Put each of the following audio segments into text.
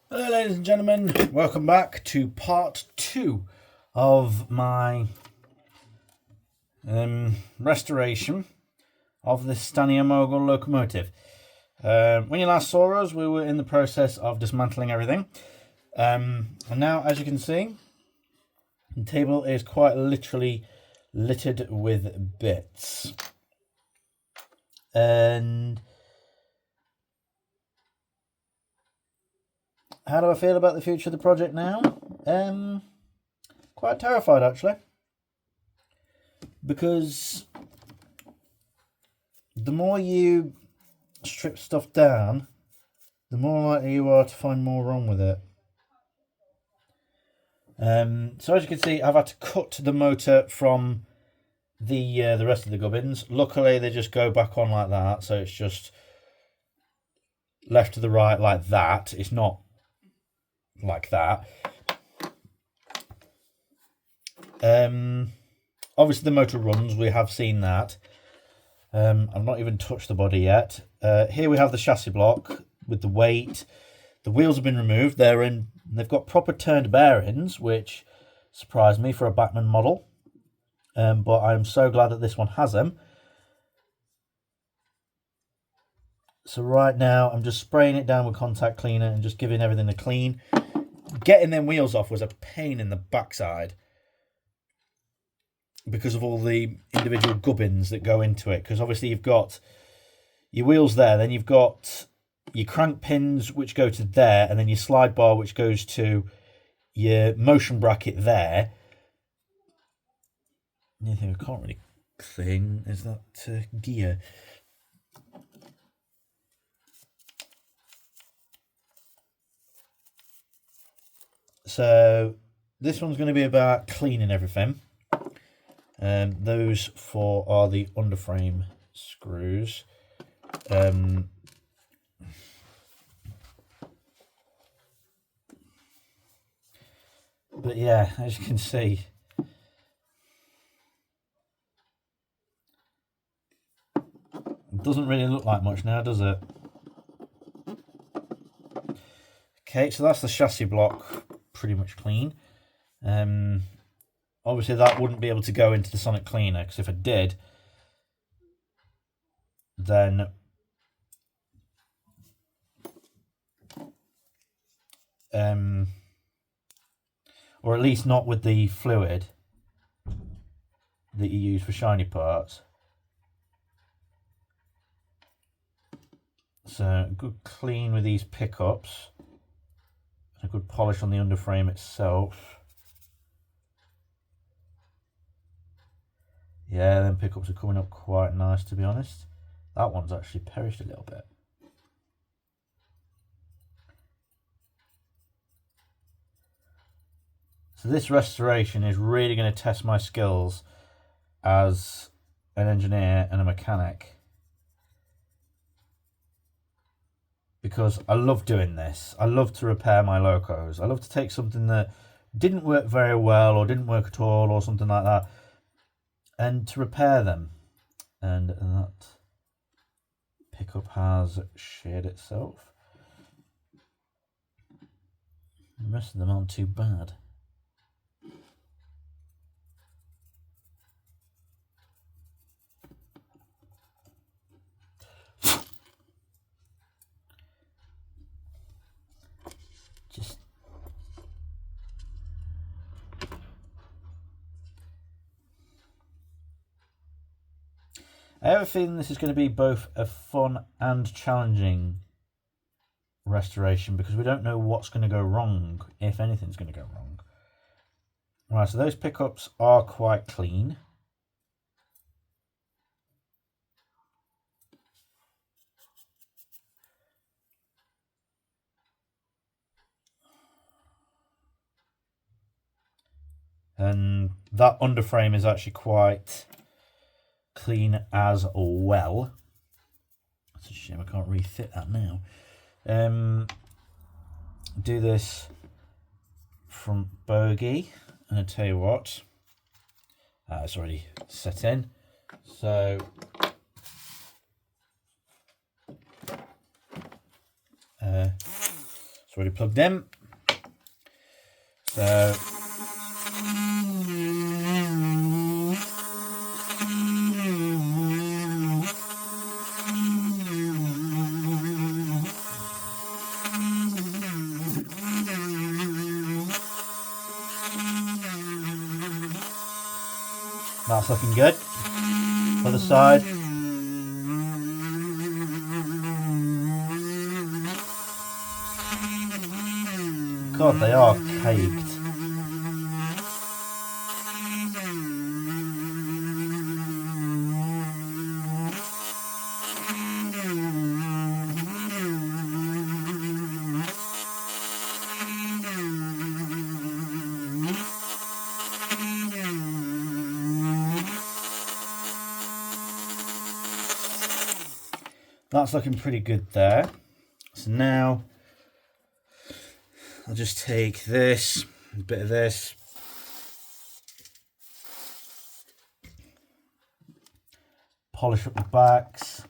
Hello ladies and gentlemen, welcome back to part 2 of my restoration of the Stanier Mogul locomotive. When you last saw us, we were in the process of dismantling everything. And now, as you can see, the table is quite literally littered with bits. And how do I feel about the future of the project now? Quite terrified, actually. Because the more you strip stuff down, the more likely you are to find more wrong with it. So as you can see, I've had to cut the motor from the rest of the gubbins. Luckily, they just go back on like that, so it's just left to the right like that. It's not like that. Obviously, the motor runs. We have seen that. I've not even touched the body yet. Here we have the chassis block with the weight. The wheels have been removed. They've got proper turned bearings, which surprised me for a Bachmann model. But I'm so glad that this one has them. So right now, I'm just spraying it down with contact cleaner and just giving everything a clean. Getting them wheels off was a pain in the backside because of all the individual gubbins that go into it. Because obviously you've got your wheels there, then you've got your crank pins which go to there, and then your slide bar which goes to your motion bracket there. The only thing I can't really clean is that gear. So this one's going to be about cleaning everything. Those four are the underframe screws. But yeah, as you can see, it doesn't really look like much now, does it? Okay, so that's the chassis block pretty much clean. Obviously that wouldn't be able to go into the sonic cleaner, because if it did, then or at least not with the fluid that you use for shiny parts. So a good clean with these pickups, a good polish on the underframe itself. Yeah, them pickups are coming up quite nice, to be honest. That one's actually perished a little bit. So this restoration is really going to test my skills as an engineer and a mechanic, because I love doing this. I love to repair my locos. I love to take something that didn't work very well or didn't work at all or something like that, and to repair them. And that pickup has shared itself. The rest of them aren't too bad. Just I have a feeling this is going to be both a fun and challenging restoration, because we don't know what's going to go wrong, if anything's going to go wrong. Right, so those pickups are quite clean. And that underframe is actually quite clean as well. It's a shame I can't refit that now. Do this from bogey, and I tell you what, it's already set in, so it's It's already plugged in. So that's looking good. Other side. God, they are caked. That's looking pretty good there. So now I'll just take this, a bit of this, polish up the backs.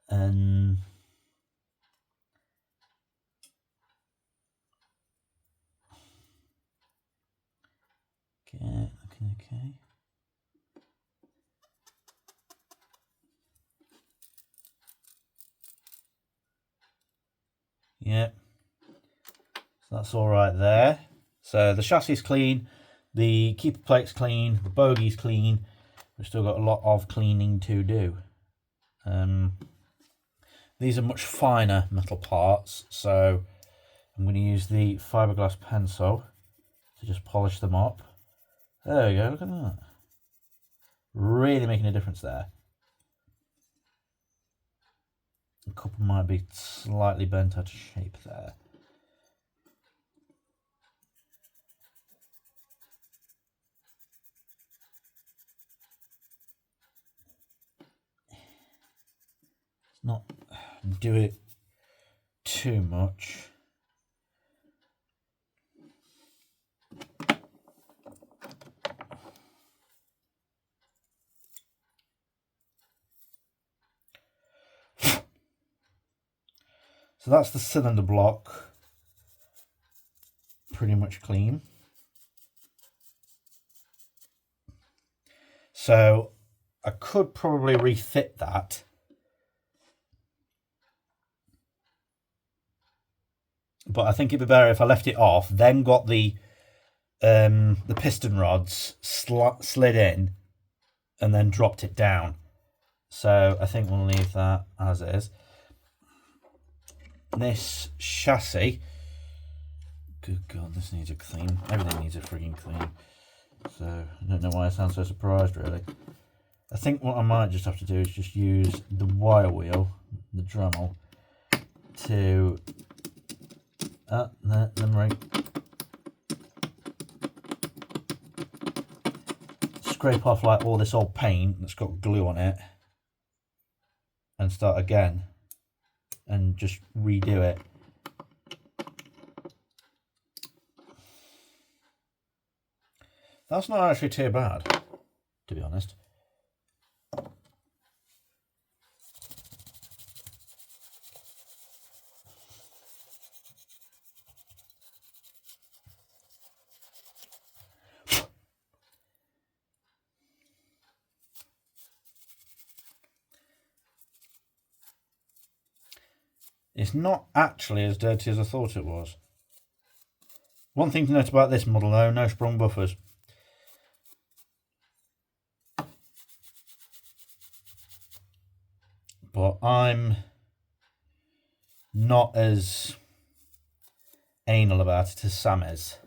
And okay. Yep. So that's all right there. So the chassis is clean, the keeper plate's clean, the bogey's clean. We've still got a lot of cleaning to do. These are much finer metal parts, so I'm going to use the fiberglass pencil to just polish them up. There we go, look at that. Really making a difference there. A couple might be slightly bent out of shape there. Not do it too much. So that's the cylinder block, pretty much clean. So I could probably refit that. But I think it'd be better if I left it off, then got the piston rods slid in, and then dropped it down. So I think we'll leave that as is. This chassis, good God, this needs a clean. Everything needs a frigging clean. So I don't know why I sound so surprised, really. I think what I might just have to do is just use the wire wheel, the Dremel, to scrape off like all this old paint that's got glue on it, and start again, and just redo it. That's not actually too bad, to be honest. It's not actually as dirty as I thought it was. One thing to note about this model though, no sprung buffers. But I'm not as anal about it as Sam is.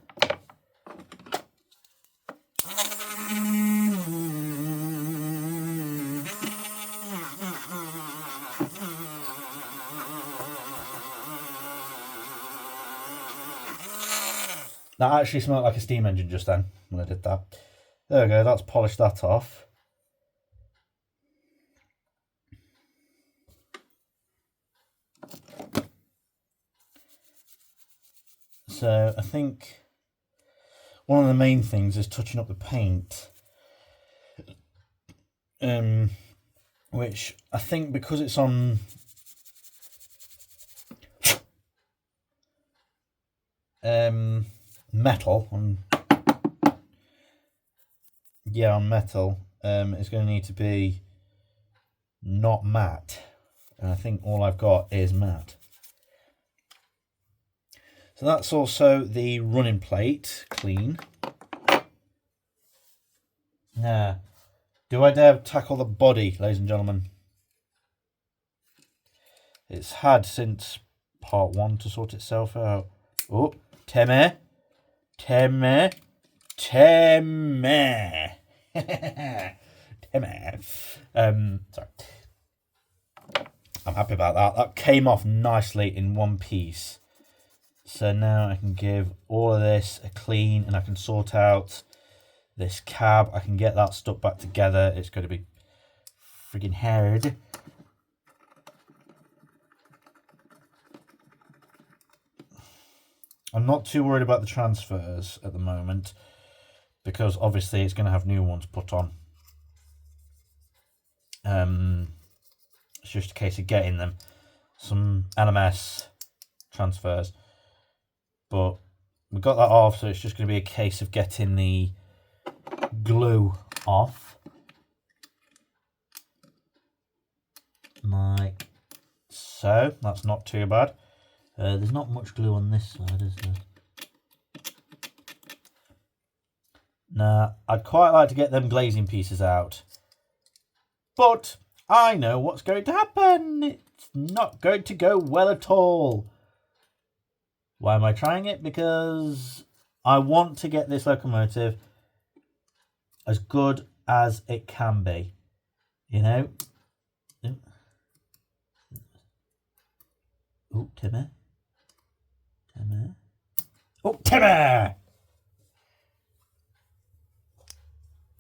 That actually smelled like a steam engine just then when I did that. There we go, that's polished that off. So I think one of the main things is touching up the paint. which I think because it's on metal, on metal, it's going to need to be not matte, and I think all I've got is matte. So that's also the running plate clean. Now, do I dare tackle the body, ladies and gentlemen? It's had since part 1 to sort itself out. Oh, Teme. Sorry. I'm happy about that. That came off nicely in one piece. So now I can give all of this a clean, and I can sort out this cab. I can get that stuck back together. It's going to be friggin' hard. I'm not too worried about the transfers at the moment, because obviously it's going to have new ones put on. It's just a case of getting them. Some LMS transfers. But we got that off, so it's just going to be a case of getting the glue off. Like so. That's not too bad. There's not much glue on this side, is there? Now, I'd quite like to get them glazing pieces out. But I know what's going to happen. It's not going to go well at all. Why am I trying it? Because I want to get this locomotive as good as it can be. You know? Oh, Timmy. Oh, Timmy!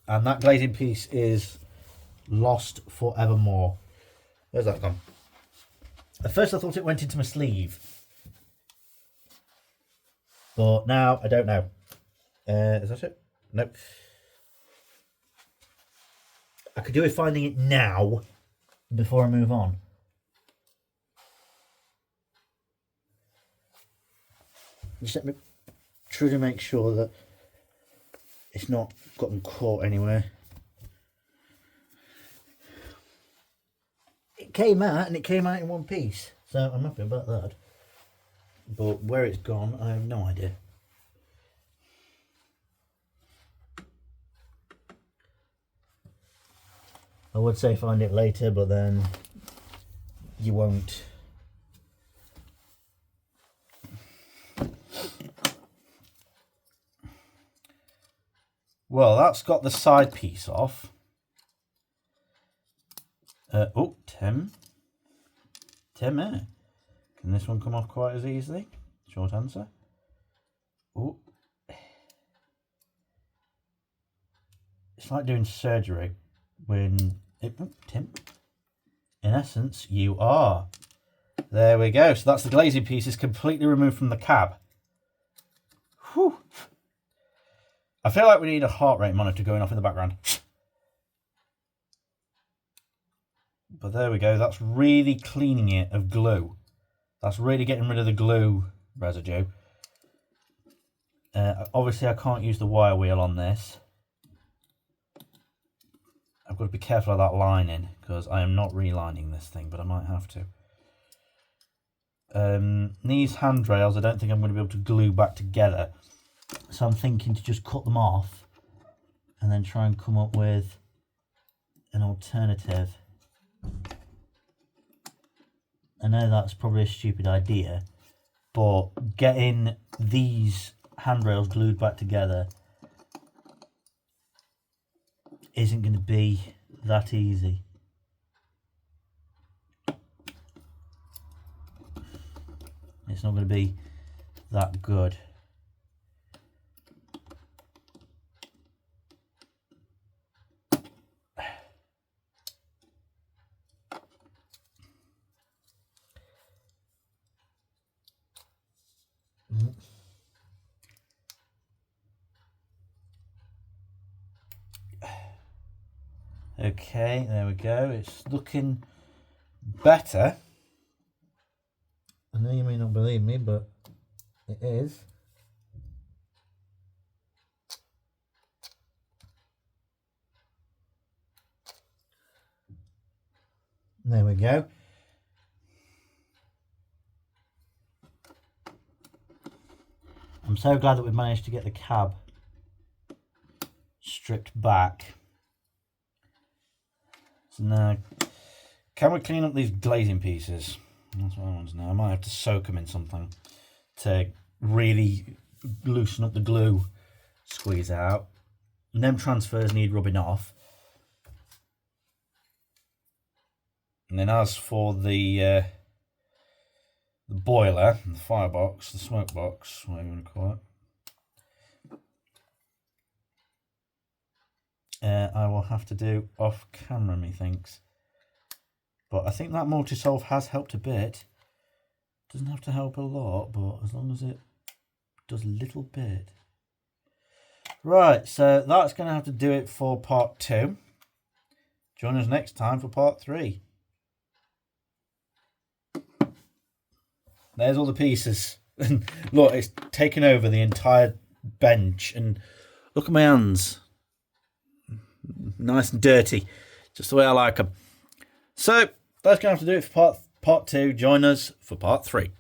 And that glazing piece is lost forevermore. Where's that gone? At first I thought it went into my sleeve. But now I don't know. Is that it? Nope. I could do with finding it now before I move on. Just let me truly make sure that it's not gotten caught anywhere. It came out, and it came out in one piece, so I'm happy about that. But where it's gone, I have no idea. I would say find it later, but then you won't. Well, that's got the side piece off. Oh, Tim. Can this one come off quite as easily? Short answer. Oh. It's like doing surgery when... Tim. In essence, you are. There we go. So that's the glazing piece is completely removed from the cab. Whew. I feel like we need a heart rate monitor going off in the background. But there we go. That's really cleaning it of glue. That's really getting rid of the glue residue. Obviously, I can't use the wire wheel on this. I've got to be careful of that lining, because I am not relining this thing, but I might have to. These handrails, I don't think I'm going to be able to glue back together. So I'm thinking to just cut them off and then try and come up with an alternative. I know that's probably a stupid idea, but getting these handrails glued back together isn't going to be that easy. It's not going to be that good. Okay, there we go. It's looking better. I know you may not believe me, but it is. There we go. I'm so glad that we've managed to get the cab stripped back. So now, can we clean up these glazing pieces? That's what I want to know. I might have to soak them in something to really loosen up the glue, squeeze out. And them transfers need rubbing off. And then as for the boiler, the firebox, the smoke box, whatever you want to call it, I will have to do off camera, methinks. But I think that multi-solve has helped a bit. Doesn't have to help a lot, but as long as it does a little bit. Right, so that's going to have to do it for part 2. Join us next time for part 3. There's all the pieces. And look, it's taken over the entire bench. And look at my hands. Nice and dirty. Just the way I like them. So, that's going to have to do it for part 2. Join us for part 3.